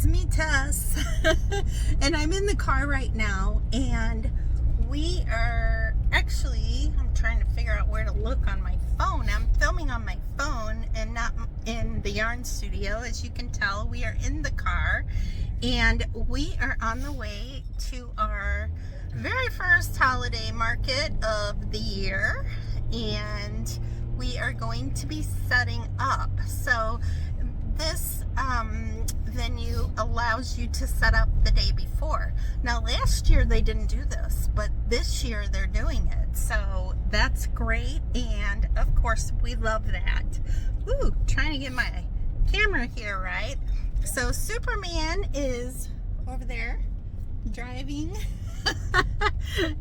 it's me, Tess, and I'm in the car right now, and we are actually, I'm trying to figure out where to look on my phone. I'm filming on my phone and not in the yarn studio. As you can tell, we are in the car, and we are on the way to our very first holiday market of the year, and we are going to be setting up. So this venue allows you to set up the day before. Now last year they didn't do this, but this year they're doing it, so that's great, and of course we love that. Ooh, trying to get my camera here right. So Superman is over there driving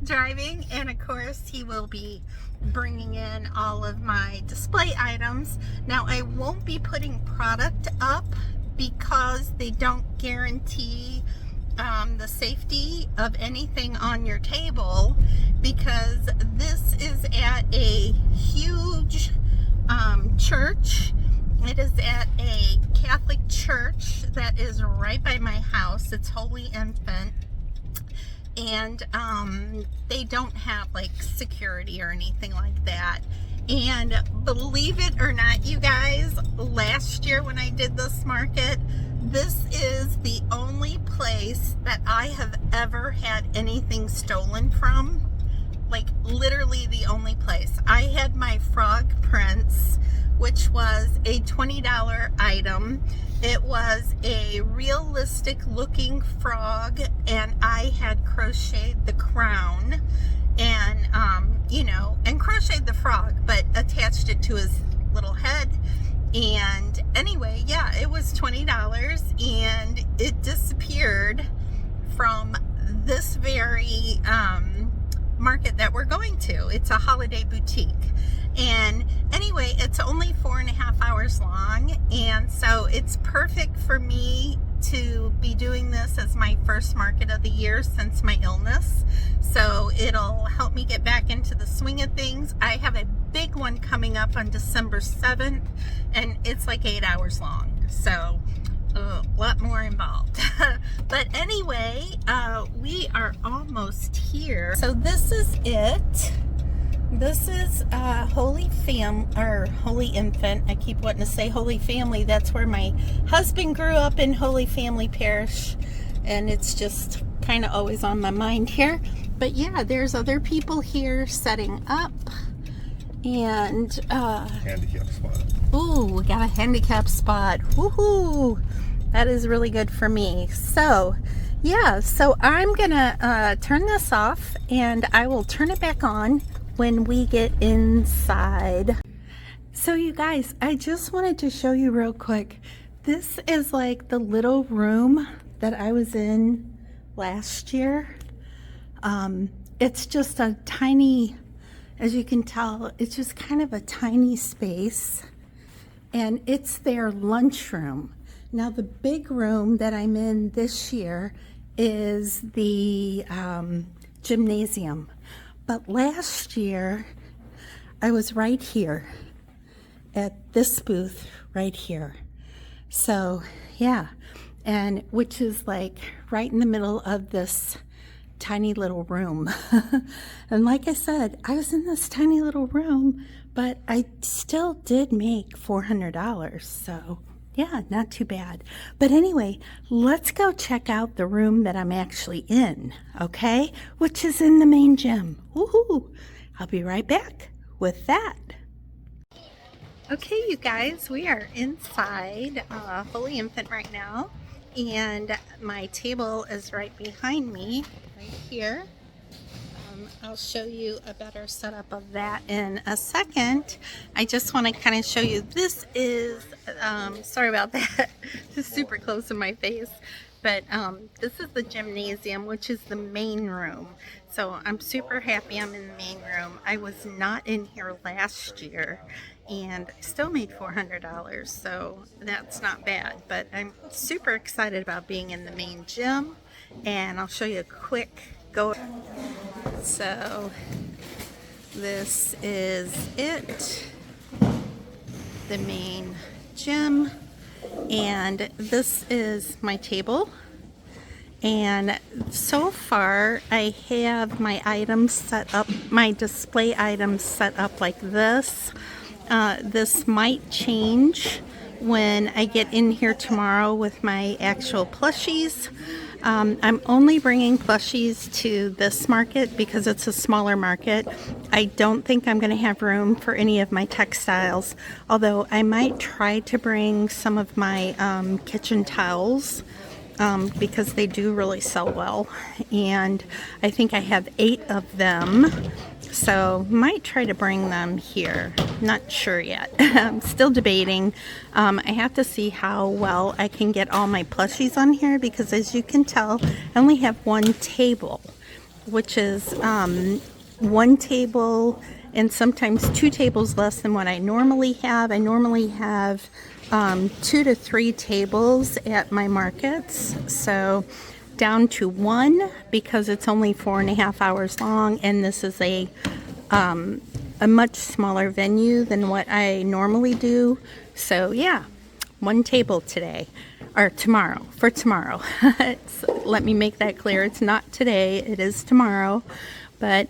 driving, and of course he will be bringing in all of my display items. Now I won't be putting product up because they don't guarantee the safety of anything on your table, because this is at a huge church. It is at a Catholic church that is right by my house. It's Holy Infant, and they don't have like security or anything like that. And believe it or not, you guys, last year when I did this market, this is the only place that I have ever had anything stolen from. Like literally the only place. I had my frog prints, which was a $20 item. It was a realistic looking frog, and I had crocheted the crown and you know, and crocheted the frog, but attached it to his little head. And anyway, yeah, it was $20, and it disappeared from this very market that we're going to. It's a holiday boutique. And anyway, it's only 4.5 hours long, and so it's perfect for me to be doing this as my first market of the year since my illness. So it'll help me get back into the swing of things. I have a big one coming up on December 7th, and it's like 8 hours long, so a lot more involved. But anyway, we are almost here. So this is it. This is Holy Infant. I keep wanting to say Holy Family. That's where my husband grew up, in Holy Family Parish, and it's just kind of always on my mind here. But yeah, there's other people here setting up, and handicap spot. Ooh, we got a handicap spot. Woohoo! That is really good for me. So yeah, so I'm gonna turn this off, and I will turn it back on when we get inside. So you guys, I just wanted to show you real quick. This is like the little room that I was in last year. It's just a tiny, as you can tell, it's just kind of a tiny space, and it's their lunchroom. Now the big room that I'm in this year is the gymnasium. But last year, I was right here at this booth right here. So yeah, and which is like right in the middle of this tiny little room. And like I said, I was in this tiny little room, but I still did make $400. So yeah, not too bad. But anyway, let's go check out the room that I'm actually in, okay? Which is in the main gym. Woohoo! I'll be right back with that. Okay, you guys, we are inside Holy Infant right now, and my table is right behind me, right here. I'll show you a better setup of that in a second. I just want to kind of show you, this is, sorry about that, just super close in my face, but this is the gymnasium, which is the main room. So I'm super happy I'm in the main room. I was not in here last year, and I still made $400, so that's not bad. But I'm super excited about being in the main gym, and I'll show you a quick go. So this is it, the main gym, And this is my table. And so far I have my items set up, my display items set up like this. This might change when I get in here tomorrow with my actual plushies. I'm only bringing plushies to this market because it's a smaller market. I don't think I'm going to have room for any of my textiles, although I might try to bring some of my kitchen towels because they do really sell well. And I think I have 8 of them. So might try to bring them here. Not sure yet. I'm still debating. I have to see how well I can get all my plushies on here because as you can tell, I only have one table, which is one table and sometimes 2 tables less than what I normally have. I normally have 2 to 3 tables at my markets. So down to 1 because it's only 4.5 hours long, and this is a much smaller venue than what I normally do. So yeah, 1 table today, or tomorrow, for tomorrow. Let me make that clear, it's not today, it is tomorrow. But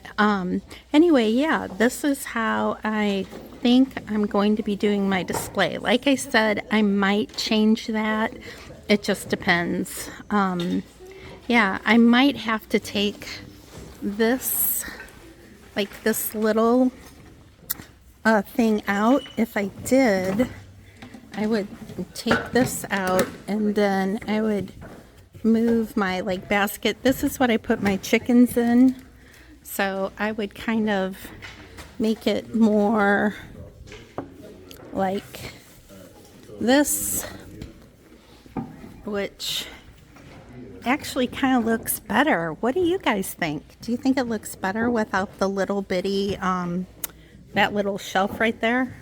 anyway, yeah, this is how I think I'm going to be doing my display. Like I said, I might change that. It just depends. Yeah, I might have to take this, like this little thing out. If I did, I would take this out and then I would move my like basket. This is what I put my chickens in. So I would kind of make it more like this, which actually kind of looks better. What do you guys think? Do you think it looks better without the little bitty, that little shelf right there?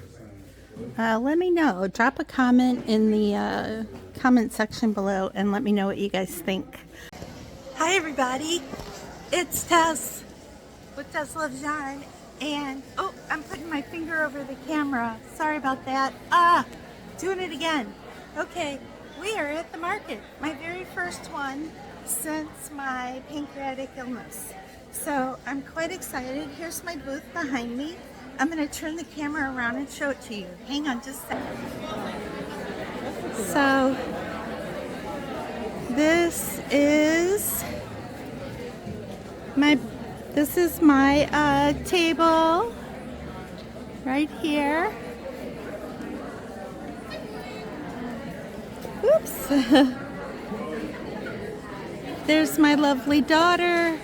Let me know. Drop a comment in the comment section below and let me know what you guys think. Hi everybody, it's Tess with Tess Loves Yarn, and oh, I'm putting my finger over the camera. Sorry about that. Doing it again. Okay, we are at the market. My very first one since my pancreatic illness. So I'm quite excited. Here's my booth behind me. I'm going to turn the camera around and show it to you. Hang on just a second. So this is my table right here. Oops. There's my lovely daughter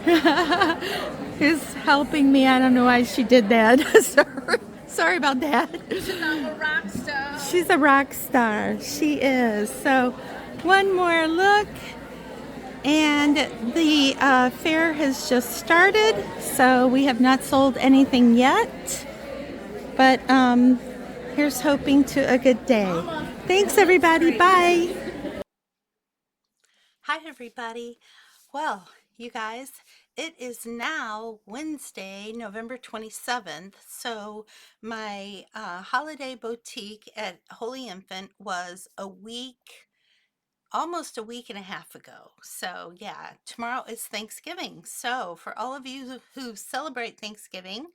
who's helping me. I don't know why she did that. Sorry about that. She's a rock star. She's a rock star. She is. So one more look. And the fair has just started, so we have not sold anything yet. But here's hoping to a good day. Thanks, everybody. Bye. Hi, everybody. Well, you guys, it is now Wednesday, November 27th. So my holiday boutique at Holy Infant was almost a week and a half ago. So yeah, tomorrow is Thanksgiving. So for all of you who celebrate Thanksgiving,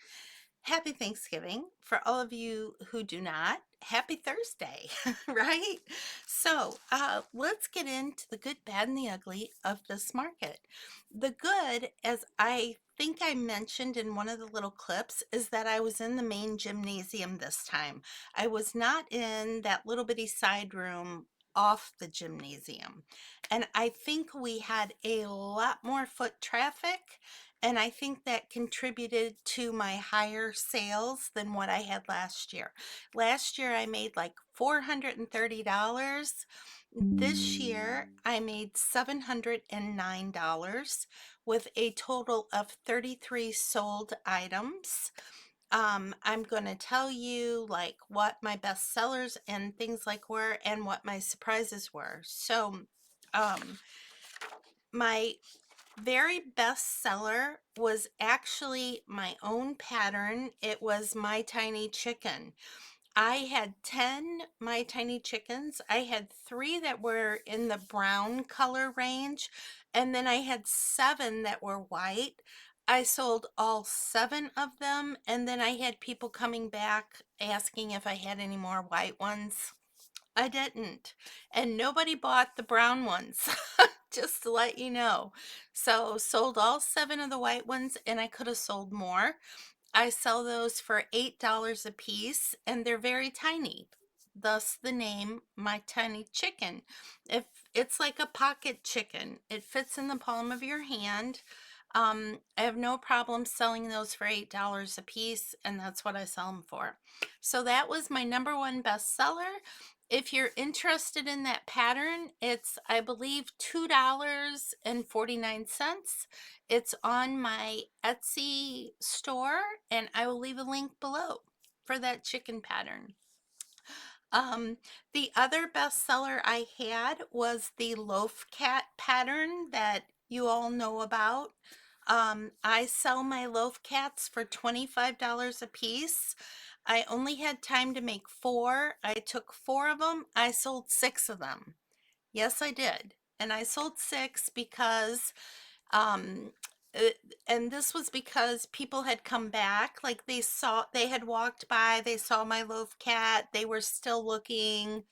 happy Thanksgiving. For all of you who do not, happy Thursday, right? So let's get into the good, bad, and the ugly of this market. The good, as I think I mentioned in one of the little clips, is that I was in the main gymnasium this time. I was not in that little bitty side room off the gymnasium. And I think we had a lot more foot traffic, and I think that contributed to my higher sales than what I had last year. Last year I made like $430. This year I made $709 with a total of 33 sold items. I'm going to tell you like what my best sellers and things like were and what my surprises were. So my very best seller was actually my own pattern. It was My Tiny Chicken. I had 10 My Tiny Chickens. I had 3 that were in the brown color range, and then I had 7 that were white. I sold all 7 of them, and then I had people coming back asking if I had any more white ones. I didn't. And nobody bought the brown ones, just to let you know. So sold all 7 of the white ones, and I could have sold more. I sell those for $8 a piece, and they're very tiny. Thus the name My Tiny Chicken. If it's like a pocket chicken, it fits in the palm of your hand. I have no problem selling those for $8 a piece, and that's what I sell them for. So that was my #1 bestseller. If you're interested in that pattern, it's, I believe, $2.49. It's on my Etsy store, and I will leave a link below for that chicken pattern. The other bestseller I had was the loaf cat pattern that you all know about. I sell my loaf cats for $25 a piece. I only had time to make 4. I took 4 of them. I sold 6 of them. Yes, I did. And I sold 6 because um uh, and this was because people had come back, like they had walked by, they saw my loaf cat, they were still looking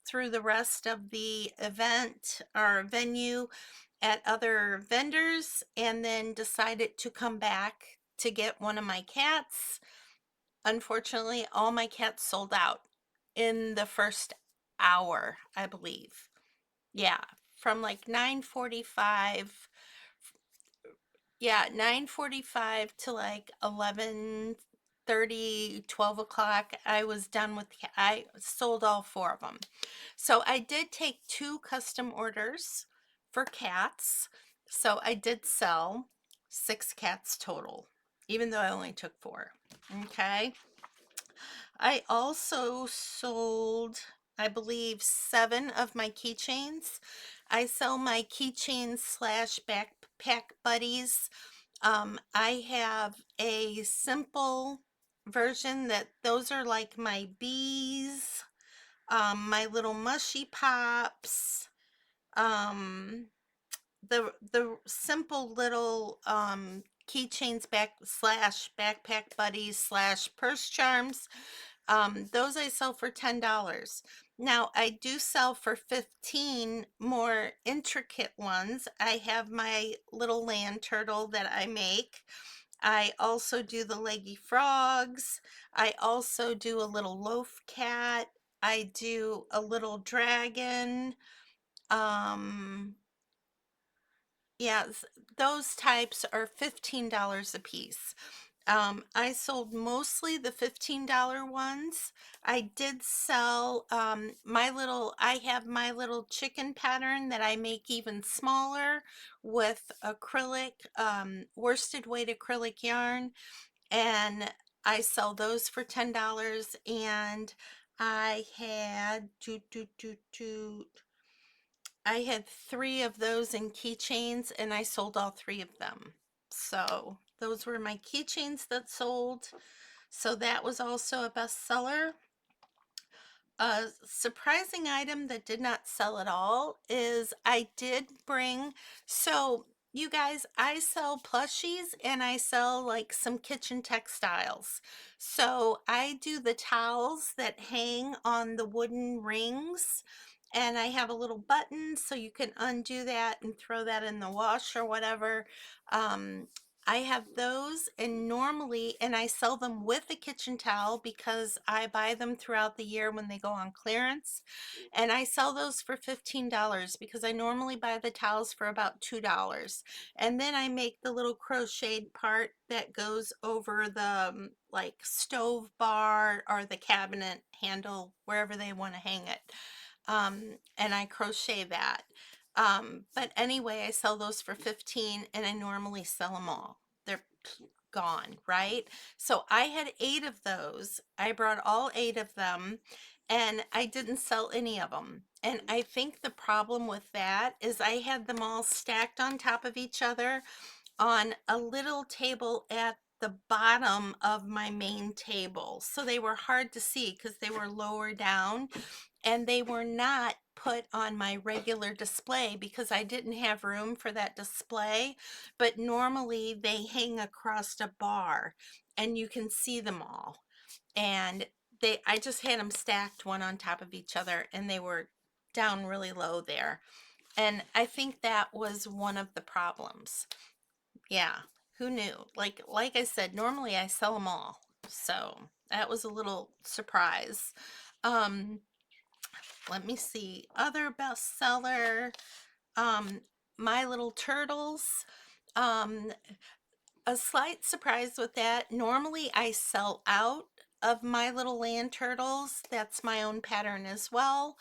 through the rest of the event or venue at other vendors, and then decided to come back to get one of my cats. Unfortunately, all my cats sold out in the first hour, I believe. Yeah, from like 9:45. Yeah, 9:45 to like 11:30, 12 o'clock. I was done with, I sold all 4 of them. So I did take 2 custom orders for cats. So I did sell 6 cats total, even though I only took 4. Okay. I also sold, I believe, 7 of my keychains. I sell my keychains slash backpack buddies. I have a simple version that those are like my bees, my little mushy pops, um, the simple little keychains backpack buddies slash purse charms. Those I sell for $10. Now I do sell for 15 more intricate ones. I have my little land turtle that I make. I also do the leggy frogs. I also do a little loaf cat. I do a little dragon. Um, yeah, those types are $15 a piece. I sold mostly the $15 ones. I did sell I have my little chicken pattern that I make even smaller with acrylic, worsted weight acrylic yarn, and I sell those for $10. And I had I had 3 of those in keychains, and I sold all 3 of them. So those were my keychains that sold. So that was also a bestseller. A surprising item that did not sell at all is I did bring, so you guys, I sell plushies and I sell like some kitchen textiles. So I do the towels that hang on the wooden rings, and I have a little button so you can undo that and throw that in the wash or whatever. Um, I have those, and normally, and I sell them with a kitchen towel because I buy them throughout the year when they go on clearance. And I sell those for $15 because I normally buy the towels for about $2. And then I make the little crocheted part that goes over the like stove bar or the cabinet handle, wherever they want to hang it. And I crochet that. But anyway, I sell those for 15, and I normally sell them all. They're gone, right? So I had 8 of those. I brought all 8 of them, and I didn't sell any of them. And I think the problem with that is I had them all stacked on top of each other on a little table at the bottom of my main table. So they were hard to see because they were lower down, and they were not put on my regular display because I didn't have room for that display. But normally they hang across a bar and you can see them all. And I just had them stacked one on top of each other, and they were down really low there. And I think that was one of the problems. Yeah, who knew? Like I said, normally I sell them all. So that was a little surprise. Um, let me see. Other bestseller, um, My Little Turtles. Um, a slight surprise with that. Normally I sell out of My Little Land Turtles. That's my own pattern as well.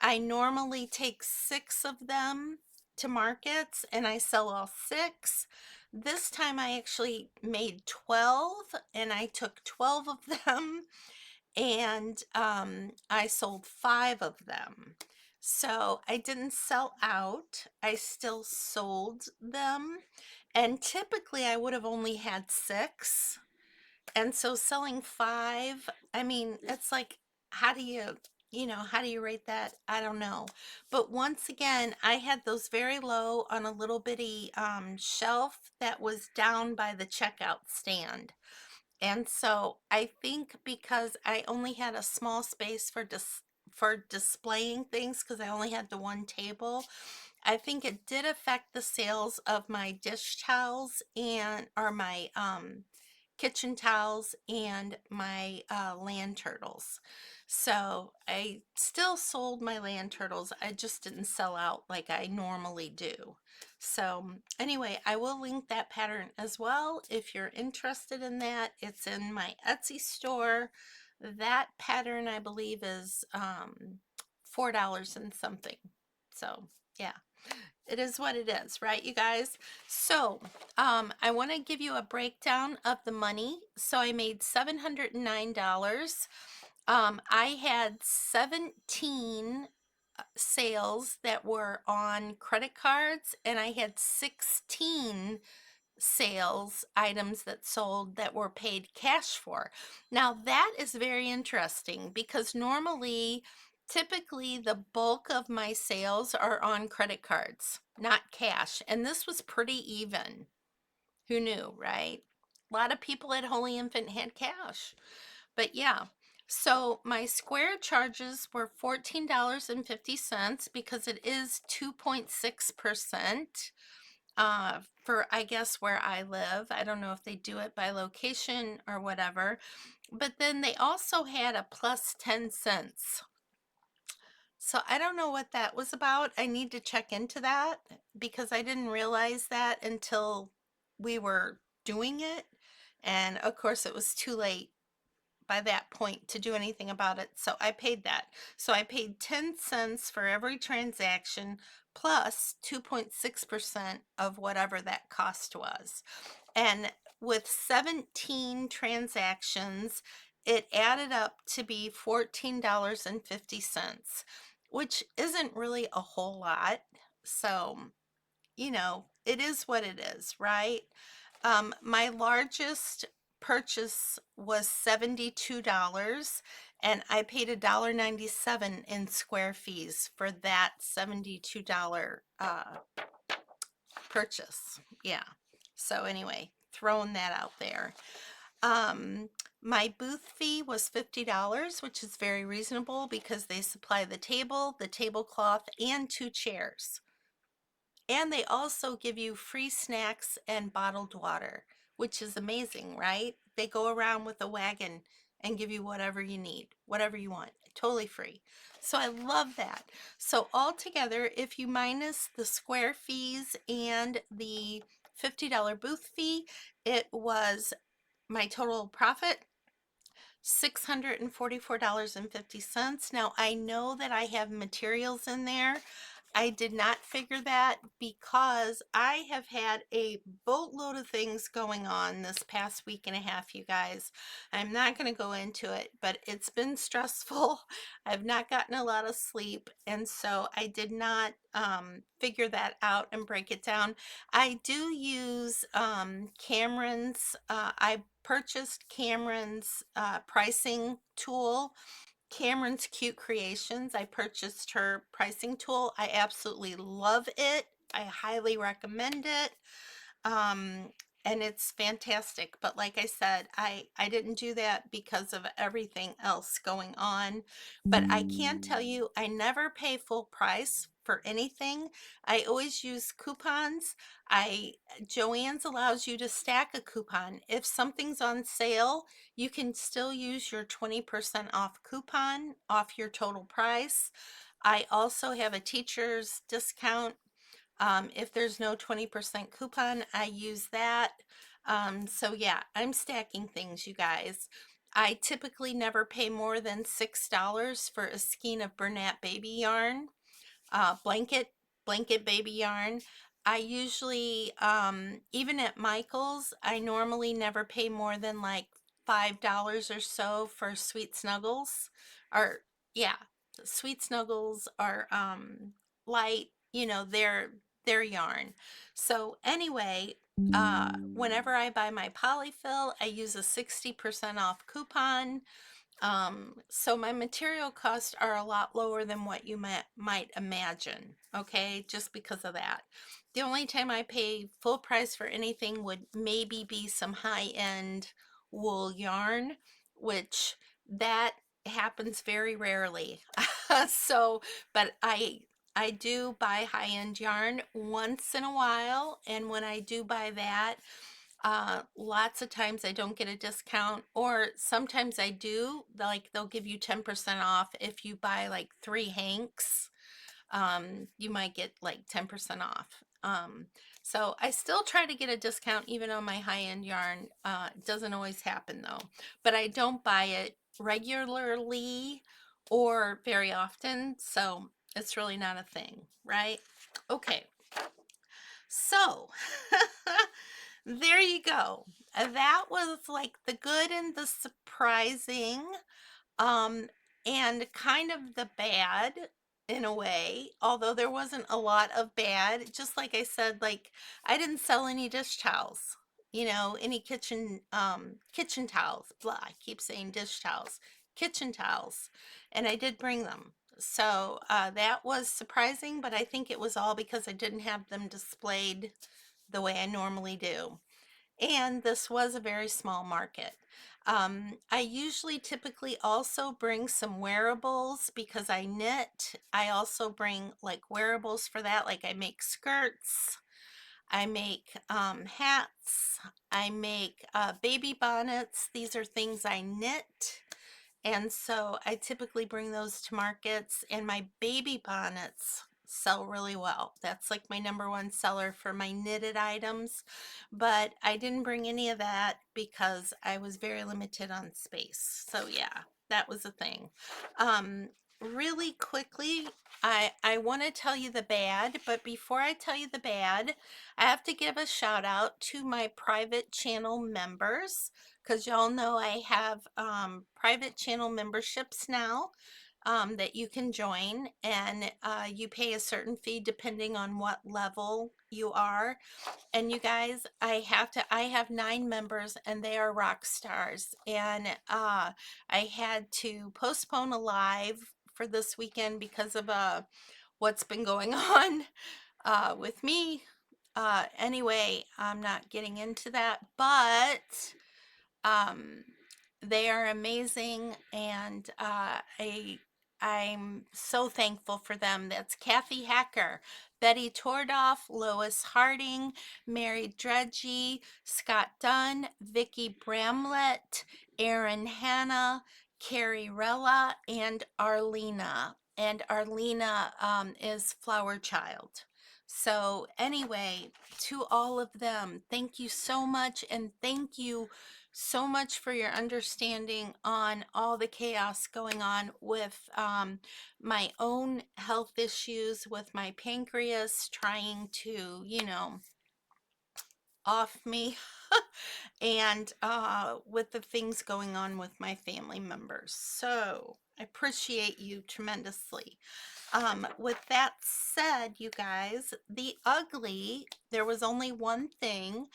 I normally take 6 of them to markets and I sell all 6. This time I actually made 12 and I took 12 of them, and I sold 5 of them. So I didn't sell out. I still sold them. And typically I would have only had 6. And so selling 5, I mean, it's like, how do how do you rate that? I don't know. But once again, I had those very low on a little bitty shelf that was down by the checkout stand. And so I think because I only had a small space for displaying things, because I only had the one table, I think it did affect the sales of my dish towels and or my kitchen towels and my land turtles. So I still sold my land turtles. I just didn't sell out like I normally do. So anyway, I will link that pattern as well if you're interested in that. It's in my Etsy store. That pattern, I believe, is $4 and something. So yeah, it is what it is, right, you guys? So I want to give you a breakdown of the money. So I made $709. I had 17 sales that were on credit cards, and I had 16 sales items that sold that were paid cash for. Now that is very interesting because normally, typically the bulk of my sales are on credit cards, not cash. And this was pretty even. Who knew, right? A lot of people at Holy Infant had cash. But yeah, so my square charges were $14.50 because it is 2.6%. For I guess where I live. I don't know if they do it by location or whatever. But then they also had a plus 10 cents. So I don't know what that was about. I need to check into that because I didn't realize that until we were doing it. And of course, it was too late by that point to do anything about it. So I paid that. So I paid 10 cents for every transaction plus 2.6% of whatever that cost was. And with 17 transactions, it added up to be $14.50, which isn't really a whole lot. So, it is what it is, right? My largest purchase was $72, and I paid $1.97 in square fees for that $72 purchase. Yeah. So anyway, throwing that out there. My booth fee was $50, which is very reasonable because they supply the table, the tablecloth, and 2 chairs. And they also give you free snacks and bottled water, which is amazing, right? They go around with a wagon and give you whatever you need, whatever you want, totally free. So I love that. So altogether, if you minus the square fees and the $50 booth fee, it was my total profit $644.50. Now I know that I have materials in there. I did not figure that because I have had a boatload of things going on this past week and a half, you guys. I'm not going to go into it, but it's been stressful. I've not gotten a lot of sleep, and so I did not figure that out and break it down. I do use I purchased Cameron's pricing tool. Cameron's Cute Creations. I purchased her pricing tool. I absolutely love it. I highly recommend it. Um, and it's fantastic. But like I said, I didn't do that because of everything else going on. But I can tell you, I never pay full price for anything. I always use coupons. I Joann's allows you to stack a coupon. If something's on sale, you can still use your 20% off coupon off your total price. I also have a teacher's discount. If there's no 20% coupon, I use that. So yeah, I'm stacking things, you guys. I typically never pay more than $6 for a skein of Bernat baby yarn, blanket baby yarn. I usually, even at Michael's, I normally never pay more than like $5 or so for Sweet Snuggles. Or yeah, Sweet Snuggles are light, their yarn. So anyway, whenever I buy my polyfill, I use a 60% off coupon. So my material costs are a lot lower than what you might imagine, okay, just because of that. The only time I pay full price for anything would maybe be some high-end wool yarn, which that happens very rarely. So, but I do buy high-end yarn once in a while, and when I do buy that, lots of times I don't get a discount, or sometimes I do. Like they'll give you 10% off if you buy like 3 hanks. You might get like 10% off. So I still try to get a discount even on my high-end yarn. It doesn't always happen though, but I don't buy it regularly or very often, so it's really not a thing, right? Okay, so there you go. That was like the good and the surprising, um, and kind of the bad in a way, although there wasn't a lot of bad. Just like I said, like I didn't sell any dish towels, any kitchen towels. Blah, I keep saying dish towels, kitchen towels, and I did bring them. So that was surprising, but I think it was all because I didn't have them displayed the way I normally do. And this was a very small market. I usually typically also bring some wearables because I knit. I also bring like wearables for that. Like I make skirts, I make hats, I make baby bonnets. These are things I knit. And so I typically bring those to markets, and my baby bonnets sell really well. That's like my number one seller for my knitted items. But I didn't bring any of that because I was very limited on space. So yeah, that was a thing. Really quickly, I want to tell you the bad, but before I tell you the bad, I have to give a shout out to my private channel members, because y'all know I have private channel memberships now that you can join, and you pay a certain fee depending on what level you are. And you guys, I have 9 members, and they are rock stars. And I had to postpone a live for this weekend because of what's been going on with me. Anyway, I'm not getting into that, but um, they are amazing, and I'm so thankful for them. That's Kathy Hacker, Betty Tordoff, Lois Harding, Mary Dredgy, Scott Dunn, Vicki Bramlett, Erin Hanna, Carrie Rella, and Arlena. And Arlena is Flower Child. So, anyway, to all of them, thank you so much. And thank you so much for your understanding on all the chaos going on with my own health issues, with my pancreas trying to, off me, and with the things going on with my family members. So, I appreciate you tremendously. With that said, you guys, the ugly, there was only one thing.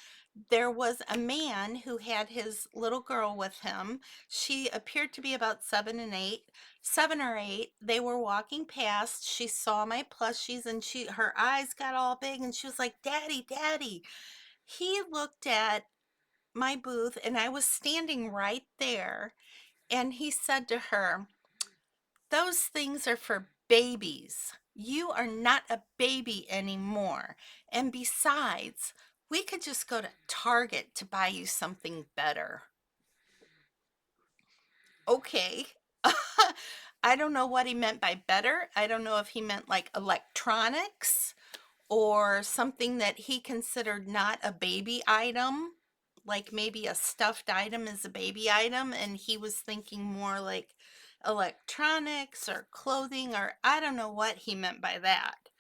There was a man who had his little girl with him. She appeared to be about 7 or 8. They were walking past. She saw my plushies and her eyes got all big and she was like, "Daddy, Daddy." He looked at my booth and I was standing right there and he said to her, "Those things are for babies. You are not a baby anymore. And besides, we could just go to Target to buy you something better." Okay. I don't know what he meant by better. I don't know if he meant like electronics or something that he considered not a baby item, like maybe a stuffed item is a baby item, and he was thinking more like electronics or clothing, or I don't know what he meant by that.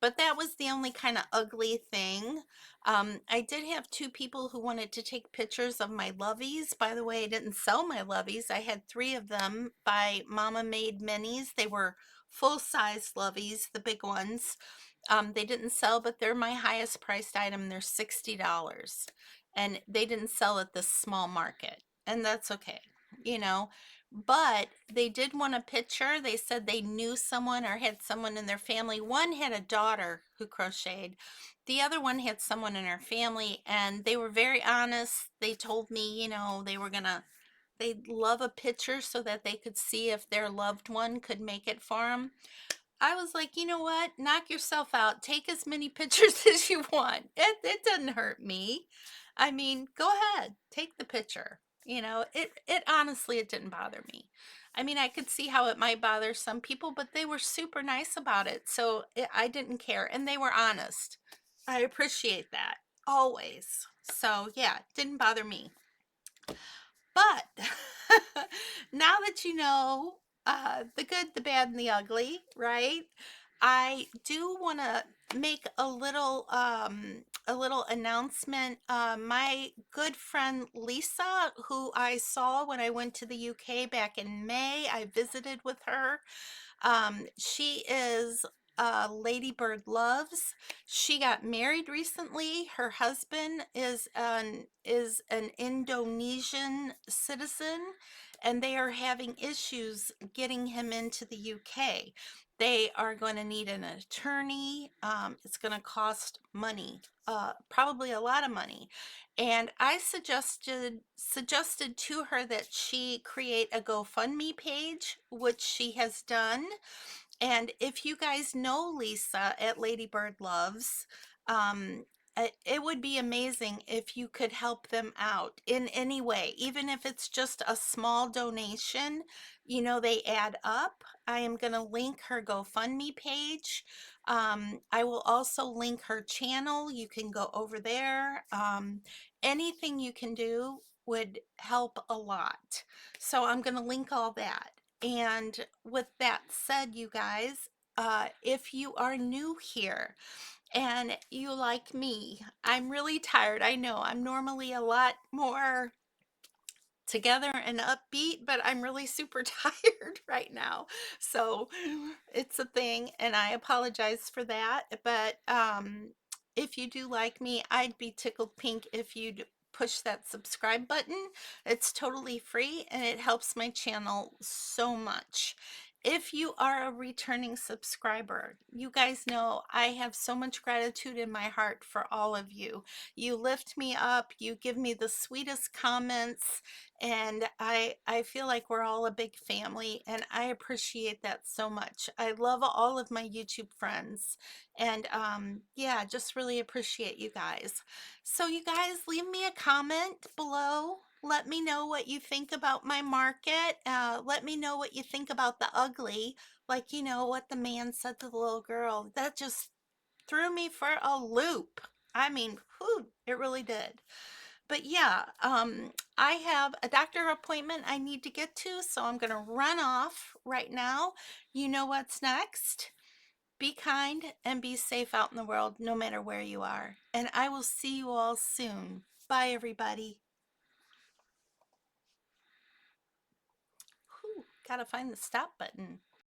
But that was the only kind of ugly thing. I did have 2 people who wanted to take pictures of my loveys. By the way, I didn't sell my loveys. I had 3 of them by Mama Made Minis. They were full-size loveys, the big ones. They didn't sell, but they're my highest priced item. They're $60. And they didn't sell at this small market. And that's okay, you know. But they did want a picture. They said they knew someone or had someone in their family. One had a daughter who crocheted. The other one had someone in her family, and they were very honest. They told me, they'd love a picture so that they could see if their loved one could make it for them. I was like, you know what? Knock yourself out. Take as many pictures as you want. It doesn't hurt me. I mean, go ahead. Take the picture. It honestly, it didn't bother me. I mean, I could see how it might bother some people, but they were super nice about it. So I didn't care. And they were honest. I appreciate that always. So yeah, it didn't bother me. But now that you know the good, the bad, and the ugly, right? I do want to make a little announcement. My good friend Lisa, who I saw when I went to the UK back in May, I visited with her. She is Ladybird Loves. She got married recently. Her husband is an Indonesian citizen, and they are having issues getting him into the UK. They are going to need an attorney. It's going to cost money, probably a lot of money. And I suggested to her that she create a GoFundMe page, which she has done. And if you guys know Lisa at Ladybird Loves, it would be amazing if you could help them out in any way, even if it's just a small donation. They add up. I am going to link her GoFundMe page. I will also link her channel. You can go over there. Anything you can do would help a lot. So I'm going to link all that. And with that said, you guys, if you are new here and you like me, I'm really tired. I know I'm normally a lot more together and upbeat, but I'm really super tired right now. So it's a thing, and I apologize for that. But if you do like me, I'd be tickled pink if you'd push that subscribe button. It's totally free and it helps my channel so much. If you are a returning subscriber, you guys know I have so much gratitude in my heart for all of you. You lift me up, you give me the sweetest comments, and I feel like we're all a big family, and I appreciate that so much. I love all of my YouTube friends, and yeah, just really appreciate you guys. So you guys, leave me a comment below. Let me know what you think about my market. Let me know what you think about the ugly, like what the man said to the little girl. That just threw me for a loop. I mean, whew, it really did. But yeah, I have a doctor appointment I need to get to, so I'm going to run off right now. You know what's next? Be kind and be safe out in the world, no matter where you are. And I will see you all soon. Bye, everybody. Whew, gotta find the stop button.